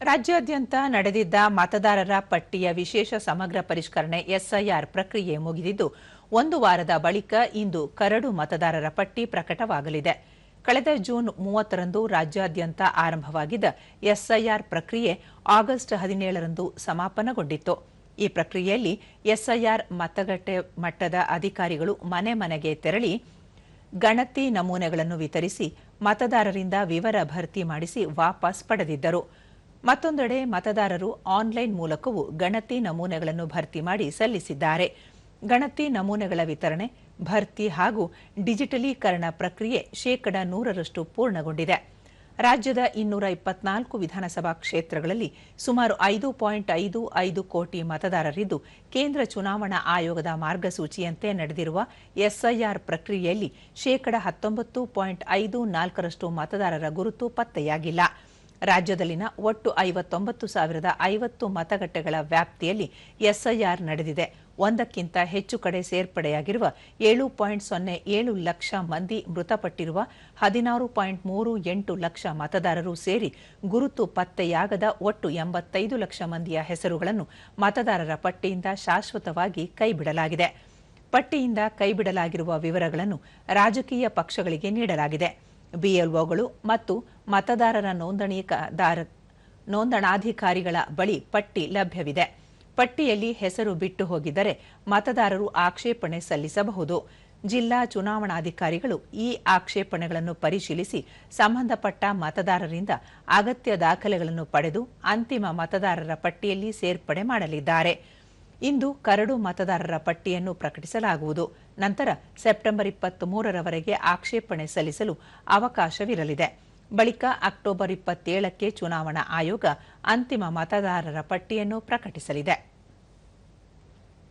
ರಾಜ್ಯಾದ್ಯಂತ ನಡೆದಿದ್ದ ಮತದಾರರ ಪಟ್ಟಿಯ ವಿಶೇಷ ಸಮಗ್ರ ಪರಿಷ್ಕರಣೆ ಎಸ್ಐಆರ್ ಪ್ರಕ್ರಿಯೆ ಮುಗಿದಿದ್ದು, ಒಂದು ವಾರದ ಬಳಿಕ ಇಂದು ಕರಡು ಮತದಾರರ ಪಟ್ಟಿ ಪ್ರಕಟವಾಗಲಿದೆ. ಕಳೆದ ಜೂನ್ 30ರಂದು ರಾಜ್ಯಾದ್ಯಂತ ಆರಂಭವಾಗಿದ್ದ ಎಸ್ಐಆರ್ ಪ್ರಕ್ರಿಯೆ ಆಗಸ್ಟ್ 17ರಂದು ಸಮಾಪನಗೊಂಡಿತ್ತು. ಈ ಪ್ರಕ್ರಿಯೆಯಲ್ಲಿ ಎಸ್ಐಆರ್ ಮತಗಟ್ಟೆ ಮಟ್ಟದ ಅಧಿಕಾರಿಗಳು ಮನೆ ಮನೆಗೆ ತೆರಳಿ ಗಣತಿ ನಮೂನೆಗಳನ್ನು ವಿತರಿಸಿ ಮತದಾರರಿಂದ ವಿವರ ಭರ್ತಿ ಮಾಡಿಸಿ ವಾಪಸ್ ಪಡೆದಿದ್ದರು. ಮತ್ತೊಂದೆಡೆ ಮತದಾರರು ಆನ್ಲೈನ್ ಮೂಲಕವೂ ಗಣತಿ ನಮೂನೆಗಳನ್ನು ಭರ್ತಿ ಮಾಡಿ ಸಲ್ಲಿಸಿದ್ದಾರೆ. ಗಣತಿ ನಮೂನೆಗಳ ವಿತರಣೆ, ಭರ್ತಿ ಹಾಗೂ ಡಿಜಿಟಲೀಕರಣ ಪ್ರಕ್ರಿಯೆ 100% ಪೂರ್ಣಗೊಂಡಿದೆ. ರಾಜ್ಯದ 224 ವಿಧಾನಸಭಾ ಕ್ಷೇತ್ರಗಳಲ್ಲಿ ಸುಮಾರು 5.55 ಕೋಟಿ ಮತದಾರರಿದ್ದು, ಕೇಂದ್ರ ಚುನಾವಣಾ ಆಯೋಗದ ಮಾರ್ಗಸೂಚಿಯಂತೆ ನಡೆದಿರುವ ಎಸ್ಐಆರ್ ಪ್ರಕ್ರಿಯೆಯಲ್ಲಿ 19.54% ಮತದಾರರ ಗುರುತು ಪತ್ತೆಯಾಗಿಲ್ಲ. ರಾಜ್ಯದಲ್ಲಿನ ಒಟ್ಟು 59,050 ಮತಗಟ್ಟೆಗಳ ವ್ಯಾಪ್ತಿಯಲ್ಲಿ ಎಸ್ಐಆರ್ ನಡೆದಿದೆ. ಒಂದಕ್ಕಿಂತ ಹೆಚ್ಚು ಕಡೆ ಸೇರ್ಪಡೆಯಾಗಿರುವ 7.07 ಲಕ್ಷ ಮಂದಿ, ಮೃತಪಟ್ಟಿರುವ 16.38 ಲಕ್ಷ ಮತದಾರರು ಸೇರಿ ಗುರುತು ಪತ್ತೆಯಾಗದ ಒಟ್ಟು 85 ಲಕ್ಷ ಮಂದಿಯ ಹೆಸರುಗಳನ್ನು ಮತದಾರರ ಪಟ್ಟಿಯಿಂದ ಶಾಶ್ವತವಾಗಿ ಕೈಬಿಡಲಾಗಿದೆ. ಪಟ್ಟಿಯಿಂದ ಕೈಬಿಡಲಾಗಿರುವ ವಿವರಗಳನ್ನು ರಾಜಕೀಯ ಪಕ್ಷಗಳಿಗೆ ನೀಡಲಾಗಿದೆ. ಬಿಎಲ್ಒಗಳು ಮತ್ತು ಮತದಾರರ ನೋಂದಣಾಧಿಕಾರಿಗಳ ಬಳಿ ಪಟ್ಟಿ ಲಭ್ಯವಿದೆ. ಪಟ್ಟಿಯಲ್ಲಿ ಹೆಸರು ಬಿಟ್ಟು ಹೋಗಿದ್ದರೆ ಮತದಾರರು ಆಕ್ಷೇಪಣೆ ಸಲ್ಲಿಸಬಹುದು. ಜಿಲ್ಲಾ ಚುನಾವಣಾಧಿಕಾರಿಗಳು ಈ ಆಕ್ಷೇಪಣೆಗಳನ್ನು ಪರಿಶೀಲಿಸಿ ಸಂಬಂಧಪಟ್ಟ ಮತದಾರರಿಂದ ಅಗತ್ಯ ದಾಖಲೆಗಳನ್ನು ಪಡೆದು ಅಂತಿಮ ಮತದಾರರ ಪಟ್ಟಿಯಲ್ಲಿ ಸೇರ್ಪಡೆ ಮಾಡಲಿದ್ದಾರೆ. ಇಂದು ಕರಡು ಮತದಾರರ ಪಟ್ಟಿಯನ್ನು ಪ್ರಕಟಿಸಲಾಗುವುದು. ನಂತರ ಸೆಪ್ಟೆಂಬರ್ 23ರವರೆಗೆ ಆಕ್ಷೇಪಣೆ ಸಲ್ಲಿಸಲು ಅವಕಾಶವಿರಲಿದೆ. ಬಳಿಕ ಅಕ್ಟೋಬರ್ 27ಕ್ಕೆ ಚುನಾವಣಾ ಆಯೋಗ ಅಂತಿಮ ಮತದಾರರ ಪಟ್ಟಿಯನ್ನು ಪ್ರಕಟಿಸಲಿದೆ.